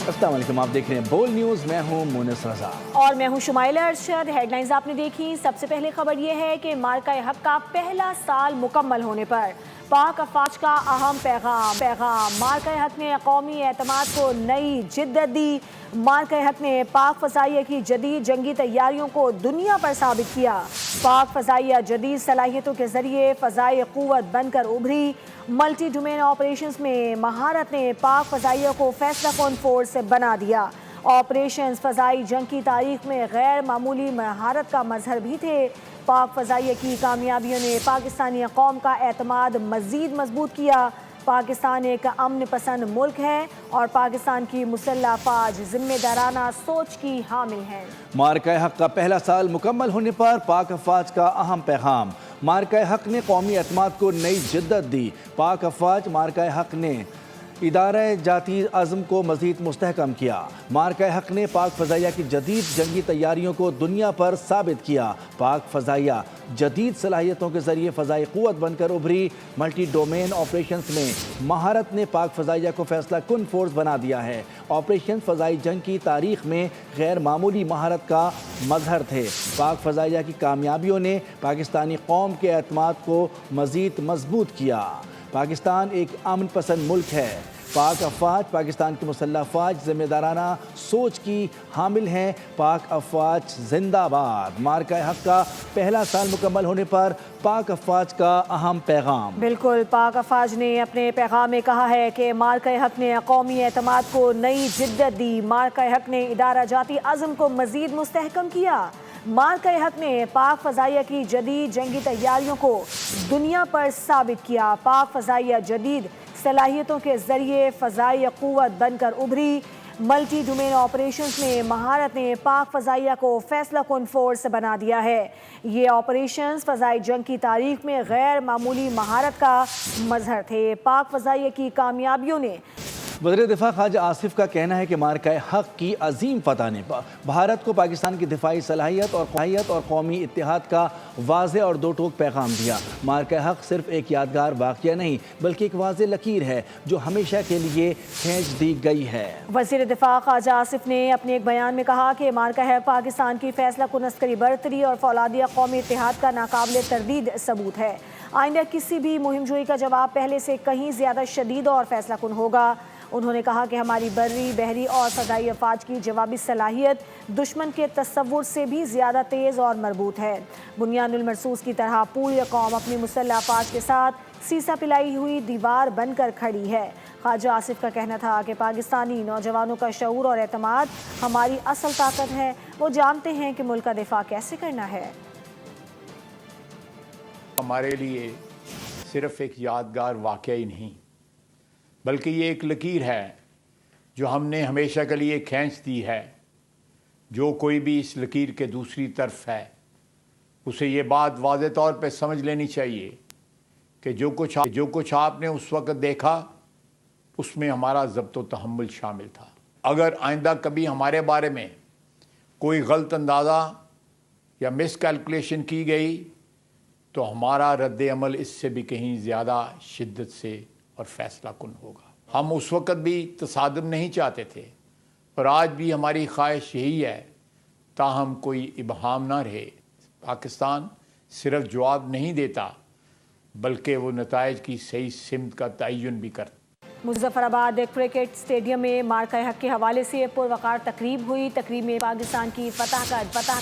السلام علیکم، آپ دیکھ رہے ہیں بول نیوز، میں ہوں مونس رضا اور میں ہوں شمائلہ ارشد۔ ہیڈ لائنز آپ نے دیکھی۔ سب سے پہلے خبر یہ ہے کہ مارکہ حق کا پہلا سال مکمل ہونے پر پاک افواج کا اہم پیغام۔ مارکہ حق نے قومی اعتماد کو نئی جدت دی۔ مارکہ حق نے پاک فضائیہ کی جدید جنگی تیاریوں کو دنیا پر ثابت کیا۔ پاک فضائیہ جدید صلاحیتوں کے ذریعے فضائی قوت بن کر ابھری۔ ملٹی ڈومین آپریشنز میں مہارت نے پاک فضائیہ کو فیصلہ کن فورس بنا دیا۔ آپریشنز فضائی جنگ کی تاریخ میں غیر معمولی مہارت کا مظہر بھی تھے۔ پاک فضائیہ کی کامیابیوں نے پاکستانی قوم کا اعتماد مزید مضبوط کیا۔ پاکستان ایک امن پسند ملک ہے اور پاکستان کی مسلح افواج ذمہ دارانہ سوچ کی حامل ہے۔ مارکہ حق کا پہلا سال مکمل ہونے پر پاک افواج کا اہم پیغام۔ مارکہ حق نے قومی اعتماد کو نئی جدت دی۔ پاک افواج مارکہ حق نے ادارہ جاتی عزم کو مزید مستحکم کیا۔ مارکہ حق نے پاک فضائیہ کی جدید جنگی تیاریوں کو دنیا پر ثابت کیا۔ پاک فضائیہ جدید صلاحیتوں کے ذریعے فضائی قوت بن کر ابھری۔ ملٹی ڈومین آپریشنز میں مہارت نے پاک فضائیہ کو فیصلہ کن فورس بنا دیا ہے۔ آپریشن فضائی جنگ کی تاریخ میں غیر معمولی مہارت کا مظہر تھے۔ پاک فضائیہ کی کامیابیوں نے پاکستانی قوم کے اعتماد کو مزید مضبوط کیا۔ پاکستان ایک امن پسند ملک ہے۔ پاک افواج پاکستان کی مسلح افواج ذمہ دارانہ سوچ کی حامل ہیں۔ پاک افواج زندہ باد۔ مارکہ حق کا پہلا سال مکمل ہونے پر پاک افواج کا اہم پیغام۔ بالکل، پاک افواج نے اپنے پیغام میں کہا ہے کہ مارکہ حق نے قومی اعتماد کو نئی جدت دی۔ مارکہ حق نے ادارہ جاتی عزم کو مزید مستحکم کیا۔ مارکہ حق نے پاک فضائیہ کی جدید جنگی تیاریوں کو دنیا پر ثابت کیا۔ پاک فضائیہ جدید صلاحیتوں کے ذریعے فضائی قوت بن کر ابھری۔ ملٹی ڈومین آپریشنز میں مہارت نے پاک فضائیہ کو فیصلہ کن فورس بنا دیا ہے۔ یہ آپریشنز فضائی جنگ کی تاریخ میں غیر معمولی مہارت کا مظہر تھے۔ پاک فضائیہ کی کامیابیوں نے وزیر دفاع خواجہ آصف کا کہنا ہے کہ مارکہ حق کی عظیم فتح نے بھارت کو پاکستان کی دفاعی صلاحیت اور قومی اتحاد کا واضح اور دو ٹوک پیغام دیا۔ مارکہ حق صرف ایک یادگار واقعہ نہیں بلکہ ایک واضح لکیر ہے جو ہمیشہ کے لیے کھینچ دی گئی ہے۔ وزیر دفاع خواجہ آصف نے اپنے ایک بیان میں کہا کہ مارکہ حق پاکستان کی فیصلہ کن عسکری برتری اور فولادیہ قومی اتحاد کا ناقابل تردید ثبوت ہے۔ آئندہ کسی بھی مہم جوئی کا جواب پہلے سے کہیں زیادہ شدید اور فیصلہ کن ہوگا۔ انہوں نے کہا کہ ہماری بری، بحری اور فضائی افواج کی جوابی صلاحیت دشمن کے تصور سے بھی زیادہ تیز اور مربوط ہے۔ بنیان المرصوص کی طرح پوری قوم اپنی مسلح افواج کے ساتھ سیسا پلائی ہوئی دیوار بن کر کھڑی ہے۔ خواجہ آصف کا کہنا تھا کہ پاکستانی نوجوانوں کا شعور اور اعتماد ہماری اصل طاقت ہے۔ وہ جانتے ہیں کہ ملک کا دفاع کیسے کرنا ہے۔ ہمارے لیے صرف ایک یادگار واقعہ ہی نہیں بلکہ یہ ایک لکیر ہے جو ہم نے ہمیشہ کے لیے کھینچ دی ہے۔ جو کوئی بھی اس لکیر کے دوسری طرف ہے اسے یہ بات واضح طور پہ سمجھ لینی چاہیے کہ جو کچھ آپ نے اس وقت دیکھا اس میں ہمارا ضبط و تحمل شامل تھا۔ اگر آئندہ کبھی ہمارے بارے میں کوئی غلط اندازہ یا مس کیلکولیشن کی گئی تو ہمارا رد عمل اس سے بھی کہیں زیادہ شدت سے اور فیصلہ کن ہوگا۔ ہم اس وقت بھی تصادم نہیں چاہتے تھے اور آج بھی ہماری خواہش یہی ہے تاہم کوئی ابہام نہ رہے۔ پاکستان صرف جواب نہیں دیتا بلکہ وہ نتائج کی صحیح سمت کا تعین بھی کرتا۔ مظفر آباد کرکٹ اسٹیڈیم میں مارکہ حق کے حوالے سے پروقار تقریب ہوئی۔ تقریب میں پاکستان کی فتح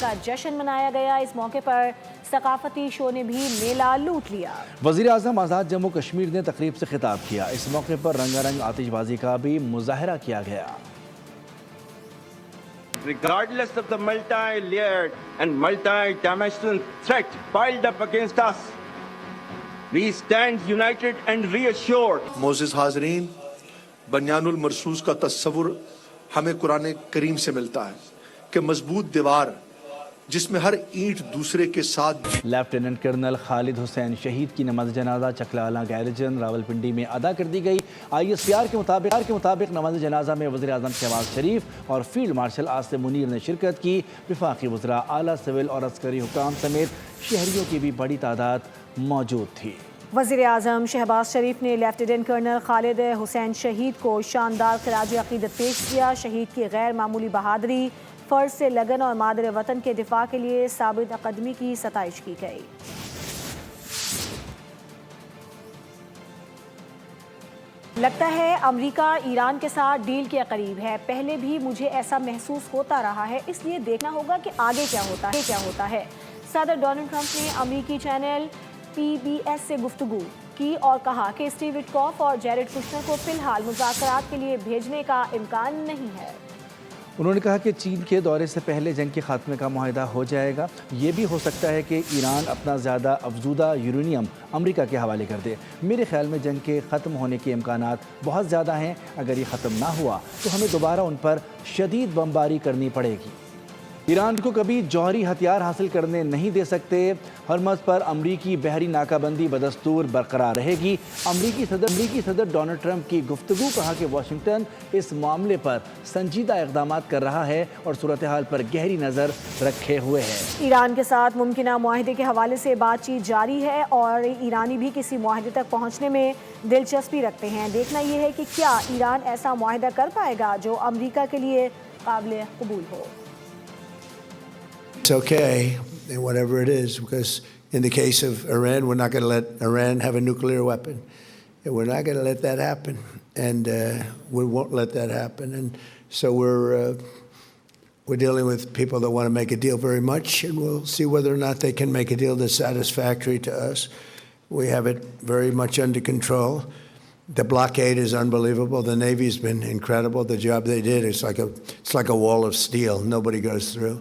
کا جشن منایا گیا۔ اس موقع پر ثقافتی شو نے بھی میلہ لوٹ لیا۔ وزیر اعظم آزاد جموں کشمیر نے تقریب سے خطاب کیا۔ اس موقع پر رنگا رنگ آتش بازی کا بھی مظاہرہ کیا گیا۔ Regardless of the multi-layered and multi-dimensional threat piled up against us, we stand united and reassured. معزز حاضرین، بنیان المرصوص کا تصور ہمیں قرآن کریم سے ملتا ہے کہ مضبوط دیوار جس میں ہر اینٹ دوسرے کے ساتھ۔ لیفٹیننٹ کرنل خالد حسین شہید کی نماز جنازہ چکلالہ گیرجن راولپنڈی میں ادا کر دی گئی۔ ISPR کے مطابق نماز جنازہ میں وزیر اعظم شہباز شریف اور فیلڈ مارشل آصف منیر نے شرکت کی۔ وفاقی وزراء، اعلیٰ سول اور عسکری حکام سمیت شہریوں کی بھی بڑی تعداد موجود تھی۔ وزیر اعظم شہباز شریف نے لیفٹیننٹ کرنل خالد حسین شہید کو شاندار خراج عقیدت پیش کیا. شہید کی غیر معمولی بہادری، فرض سے لگن اور مادر وطن کے دفاع کے لیے ثابت قدمی کی ستائش کی گئی. لگتا ہے امریکہ ایران کے ساتھ ڈیل کے قریب ہے. پہلے بھی مجھے ایسا محسوس ہوتا رہا ہے، اس لیے دیکھنا ہوگا کہ آگے کیا ہوتا ہے. صدر ڈونلڈ ٹرمپ نے امریکی چینل PBS سے گفتگو کی اور کہا کہ اسٹیو وٹکوف اور جیرڈ کشنر کو فی الحال مذاکرات کے لیے بھیجنے کا امکان نہیں ہے. انہوں نے کہا کہ چین کے دورے سے پہلے جنگ کے خاتمے کا معاہدہ ہو جائے گا. یہ بھی ہو سکتا ہے کہ ایران اپنا زیادہ افزودہ یورینیم امریکہ کے حوالے کر دے. میرے خیال میں جنگ کے ختم ہونے کے امکانات بہت زیادہ ہیں. اگر یہ ختم نہ ہوا تو ہمیں دوبارہ ان پر شدید بمباری کرنی پڑے گی. ایران کو کبھی جوہری ہتھیار حاصل کرنے نہیں دے سکتے. ہرمز پر امریکی بحری ناکہ بندی بدستور برقرار رہے گی. امریکی صدر ڈونلڈ ٹرمپ کی گفتگو. کہا کہ واشنگٹن اس معاملے پر سنجیدہ اقدامات کر رہا ہے اور صورتحال پر گہری نظر رکھے ہوئے ہے. ایران کے ساتھ ممکنہ معاہدے کے حوالے سے بات چیت جاری ہے اور ایرانی بھی کسی معاہدے تک پہنچنے میں دلچسپی رکھتے ہیں. دیکھنا یہ ہے کہ کیا ایران ایسا معاہدہ کر پائے گا جو امریکہ کے لیے قابل قبول ہو. It's okay, whatever it is, because in the case of Iran, we're not going to let Iran have a nuclear weapon. We're not going to let that happen, and we won't let that happen. And so we're dealing with people that want to make a deal very much, and we'll see whether or not they can make a deal that's satisfactory to us. We have it very much under control. The blockade is unbelievable. The Navy's been incredible. The job they did, it's like a wall of steel. Nobody goes through.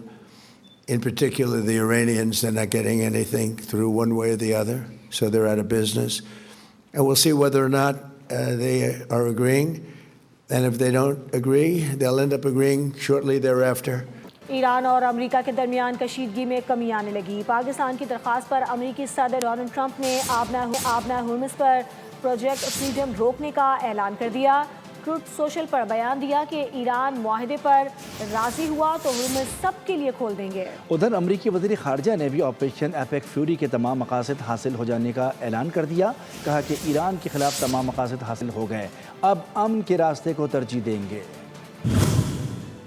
In particular, the Iranians, they're not getting anything through one way or the other, so they're out of business. And we'll see whether or not they are agreeing. And if they don't agree, they'll end up agreeing shortly thereafter. Iran اور امریکہ کے درمیان کشیدگی میں کمی آنے لگی. پاکستان کی درخواست پر امریکی صدر ڈونلڈ ٹرمپ نے آبنہ ہرمز پر پروجیکٹ فریڈم روکنے کا اعلان کر دیا. ٹروتھ سوشل پر بیان دیا کہ ایران معاہدے پر راضی ہوا تو ہرمز سب کے لیے کھول دیں گے. ادھر امریکی وزیر خارجہ نے بھی آپریشن ایپیک فیوری کے تمام مقاصد حاصل ہو جانے کا اعلان کر دیا. کہا کہ ایران کے خلاف تمام مقاصد حاصل ہو گئے، اب امن کے راستے کو ترجیح دیں گے.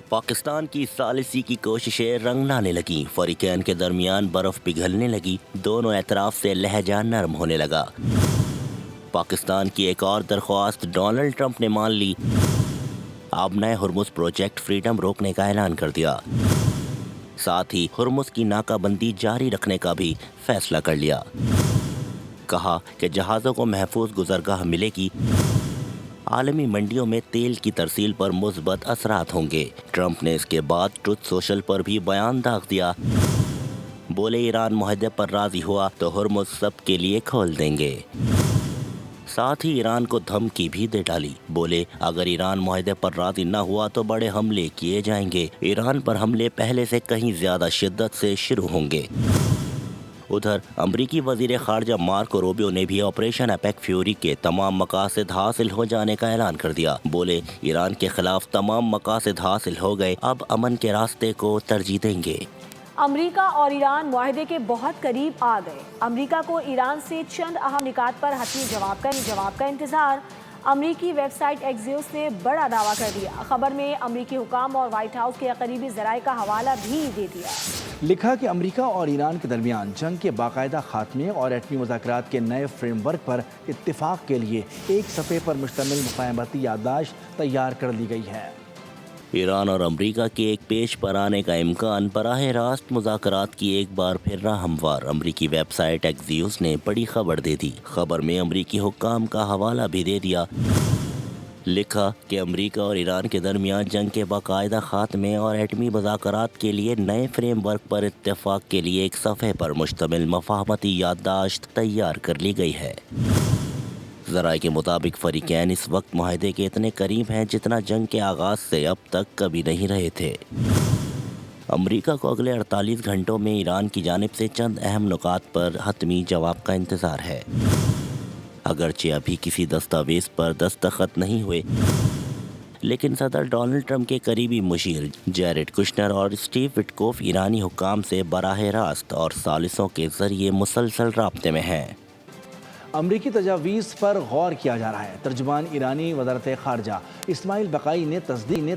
پاکستان کی ثالثی کی کوششیں رنگ لانے لگیں. فریقین کے درمیان برف پگھلنے لگی. دونوں اطراف سے لہجہ نرم ہونے لگا. پاکستان کی ایک اور درخواست ڈونلڈ ٹرمپ نے مان لی. آبنہ ہرمز پروجیکٹ فریڈم روکنے کا اعلان کر دیا. ساتھ ہی ہرمز کی ناکہ بندی جاری رکھنے کا بھی فیصلہ کر لیا. کہا کہ جہازوں کو محفوظ گزرگاہ ملے گی. عالمی منڈیوں میں تیل کی ترسیل پر مثبت اثرات ہوں گے. ٹرمپ نے اس کے بعد ٹروتھ سوشل پر بھی بیان داغ دیا. بولے ایران معاہدے پر راضی ہوا تو ہرمز سب کے لیے کھول دیں گے. ساتھ ہی ایران کو دھمکی بھی دے ڈالی. بولے اگر ایران معاہدے پر راضی نہ ہوا تو بڑے حملے کیے جائیں گے. ایران پر حملے پہلے سے کہیں زیادہ شدت سے شروع ہوں گے. ادھر امریکی وزیر خارجہ مارکو روبیو نے بھی آپریشن ایپیک فیوری کے تمام مقاصد حاصل ہو جانے کا اعلان کر دیا. بولے ایران کے خلاف تمام مقاصد حاصل ہو گئے، اب امن کے راستے کو ترجیح دیں گے. امریکہ اور ایران معاہدے کے بہت قریب آ گئے. امریکہ کو ایران سے چند اہم نکات پر حتمی جواب کا انتظار. امریکی ویب سائٹ ایکزیوس نے بڑا دعویٰ کر دیا. خبر میں امریکی حکام اور وائٹ ہاؤس کے قریبی ذرائع کا حوالہ بھی دے دیا. لکھا کہ امریکہ اور ایران کے درمیان جنگ کے باقاعدہ خاتمے اور ایٹمی مذاکرات کے نئے فریم ورک پر اتفاق کے لیے ایک صفحے پر مشتمل مفاہمتی یادداشت تیار کر لی گئی ہے. ایران اور امریکہ کے ایک پیش پر آنے کا امکان براہ راست مذاکرات کی ایک بار پھر راہ ہموار. امریکی ویب سائٹ ایکزیوس نے بڑی خبر دے دی. خبر میں امریکی حکام کا حوالہ بھی دے دیا. لکھا کہ امریکہ اور ایران کے درمیان جنگ کے باقاعدہ خاتمے اور ایٹمی مذاکرات کے لیے نئے فریم ورک پر اتفاق کے لیے ایک صفحے پر مشتمل مفاہمتی یادداشت تیار کر لی گئی ہے. ذرائع کے مطابق فریقین اس وقت معاہدے کے اتنے قریب ہیں جتنا جنگ کے آغاز سے اب تک کبھی نہیں رہے تھے. امریکہ کو اگلے 48 گھنٹوں میں ایران کی جانب سے چند اہم نکات پر حتمی جواب کا انتظار ہے. اگرچہ ابھی کسی دستاویز پر دستخط نہیں ہوئے، لیکن صدر ڈونلڈ ٹرمپ کے قریبی مشیر جیرڈ کشنر اور اسٹیو وٹکوف ایرانی حکام سے براہ راست اور ثالثوں کے ذریعے مسلسل رابطے میں ہیں. امریکی تجاویز پر غور کیا جا رہا ہے۔ ترجمان ایرانی وزارت خارجہ اسماعیل بقائی نے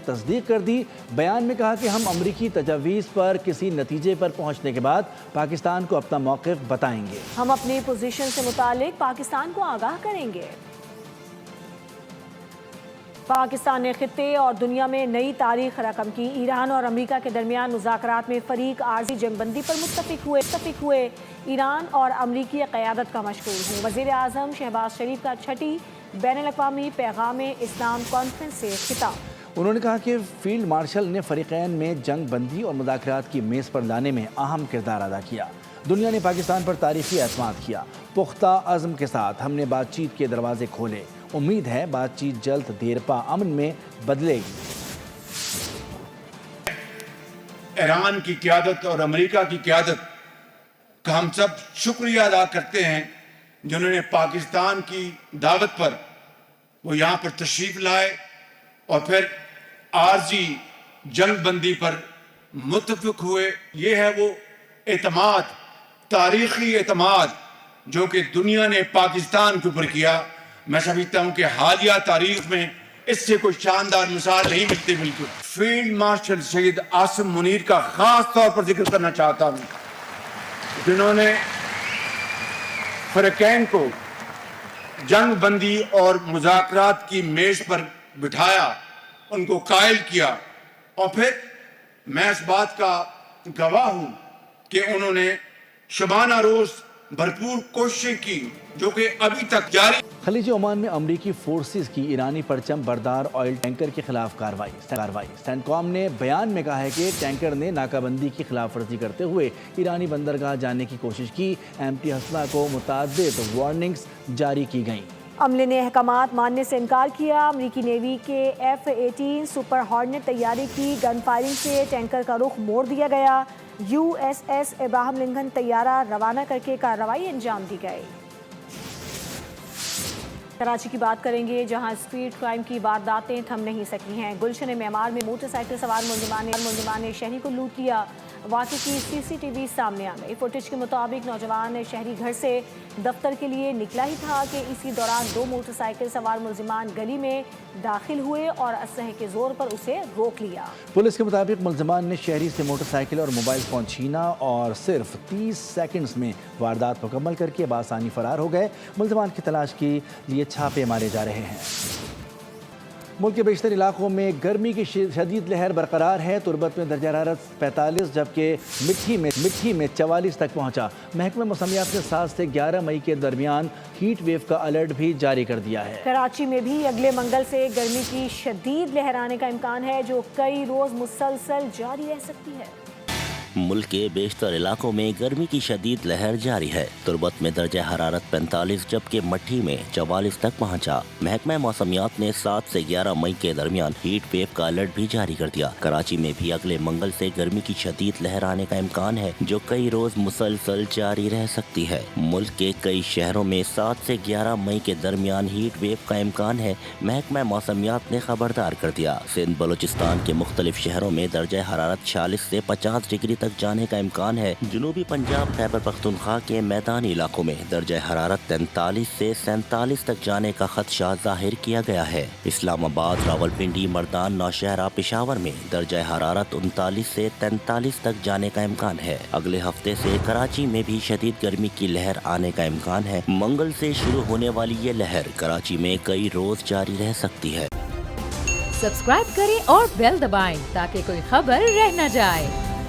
تصدیق کر دی۔ بیان میں کہا کہ ہم امریکی تجاویز پر کسی نتیجے پر پہنچنے کے بعد پاکستان کو اپنا موقف بتائیں گے۔ ہم اپنی پوزیشن سے متعلق پاکستان کو آگاہ کریں گے۔ پاکستان نے خطے اور دنیا میں نئی تاریخ رقم کی۔ ایران اور امریکہ کے درمیان مذاکرات میں فریق عارضی جنگ بندی پر متفق ہوئے۔ ایران اور امریکی قیادت کا مشکور ہوں۔ وزیر اعظم شہباز شریف کا چھٹی بین الاقوامی پیغام اسلام کانفرنس سے خطاب۔ انہوں نے کہا کہ فیلڈ مارشل نے فریقین میں جنگ بندی اور مذاکرات کی میز پر لانے میں اہم کردار ادا کیا۔ دنیا نے پاکستان پر تاریخی اعتماد کیا۔ پختہ عزم کے ساتھ ہم نے بات چیت کے دروازے کھولے۔ امید ہے بات چیت جلد دیرپا امن میں بدلے گی۔ ایران کی قیادت اور امریکہ کی قیادت کا ہم سب شکریہ ادا کرتے ہیں، جنہوں نے پاکستان کی دعوت پر وہ یہاں پر تشریف لائے اور پھر عارضی جنگ بندی پر متفق ہوئے۔ یہ ہے وہ اعتماد، تاریخی اعتماد جو کہ دنیا نے پاکستان کے اوپر کیا۔ میں سمجھتا ہوں کہ حالیہ تاریخ میں اس سے کوئی شاندار مثال نہیں ملتی۔ بالکل فیلڈ مارشل شہید عاصم منیر کا خاص طور پر ذکر کرنا چاہتا ہوں، جنہوں نے فریقین کو جنگ بندی اور مذاکرات کی میز پر بٹھایا، ان کو قائل کیا، اور پھر میں اس بات کا گواہ ہوں کہ انہوں نے شبانہ روز بھرپور کوششیں کی جو کہ ابھی تک جاری۔ خلیج عمان میں امریکی فورسز کی ایرانی پرچم بردار آئل ٹینکر کے خلاف کارروائی۔ سینٹکام نے بیان میں کہا ہے کہ ٹینکر نے ناکہ بندی کی خلاف ورزی کرتے ہوئے ایرانی بندرگاہ جانے کی کوشش کی۔ MT ہسنا کو متعدد وارننگز جاری کی گئیں۔ عملے نے احکامات ماننے سے انکار کیا۔ امریکی نیوی کے F-18 سپر ہارنٹ طیارے کی گن فائرنگ سے ٹینکر کا رخ موڑ دیا گیا۔ USS ابراہم لنکن طیارہ روانہ کر کے کارروائی انجام دی گئی۔ کراچی کی بات کریں گے، جہاں اسٹریٹ کرائم کی وارداتیں تھم نہیں سکی ہیں۔ گلشن معمار میں موٹر سائیکل سوار ملزمان نے شہری کو لوٹ لیا۔ واقعے کی CCTV سامنے آ گئی۔ فوٹیج کے مطابق نوجوان شہری گھر سے دفتر کے لیے نکلا ہی تھا کہ اسی دوران دو موٹر سائیکل سوار ملزمان گلی میں داخل ہوئے اور اسلحے کے زور پر اسے روک لیا۔ پولیس کے مطابق ملزمان نے شہری سے موٹر سائیکل اور موبائل فون چھینا اور صرف 30 سیکنڈز میں واردات مکمل کر کے بآسانی فرار ہو گئے۔ ملزمان کی تلاش کے لیے چھاپے مارے جا رہے ہیں۔ ملک کے بیشتر علاقوں میں گرمی کی شدید لہر برقرار ہے۔ تربت میں درجہ حرارت 45 جبکہ مٹھی میں 44 تک پہنچا۔ محکمہ موسمیات نے 7 سے 11 مئی کے درمیان ہیٹ ویو کا الرٹ بھی جاری کر دیا ہے۔ کراچی میں بھی اگلے منگل سے گرمی کی شدید لہر آنے کا امکان ہے، جو کئی روز مسلسل جاری رہ سکتی ہے۔ ملک کے بیشتر علاقوں میں گرمی کی شدید لہر جاری ہے۔ تربت میں درجہ حرارت 45 جبکہ مٹھی میں 44 تک پہنچا۔ محکمہ موسمیات نے 7 سے 11 مئی کے درمیان ہیٹ ویو کا الرٹ بھی جاری کر دیا۔ کراچی میں بھی اگلے منگل سے گرمی کی شدید لہر آنے کا امکان ہے، جو کئی روز مسلسل جاری رہ سکتی ہے۔ ملک کے کئی شہروں میں 7 سے 11 مئی کے درمیان ہیٹ ویو کا امکان ہے، محکمہ موسمیات نے خبردار کر دیا۔ سندھ بلوچستان کے مختلف شہروں میں درجہ حرارت 46 سے 50 ڈگری تک جانے کا امکان ہے۔ جنوبی پنجاب خیبر پختونخوا کے میدانی علاقوں میں درجہ حرارت 43 سے 47 تک جانے کا خدشہ ظاہر کیا گیا ہے۔ اسلام آباد، راولپنڈی، مردان، نوشہرہ، پشاور میں درجہ حرارت 39 سے 43 تک جانے کا امکان ہے۔ اگلے ہفتے سے کراچی میں بھی شدید گرمی کی لہر آنے کا امکان ہے۔ منگل سے شروع ہونے والی یہ لہر کراچی میں کئی روز جاری رہ سکتی ہے۔ سبسکرائب کریں اور بیل دبائیں تاکہ کوئی خبر رہ نہ جائے۔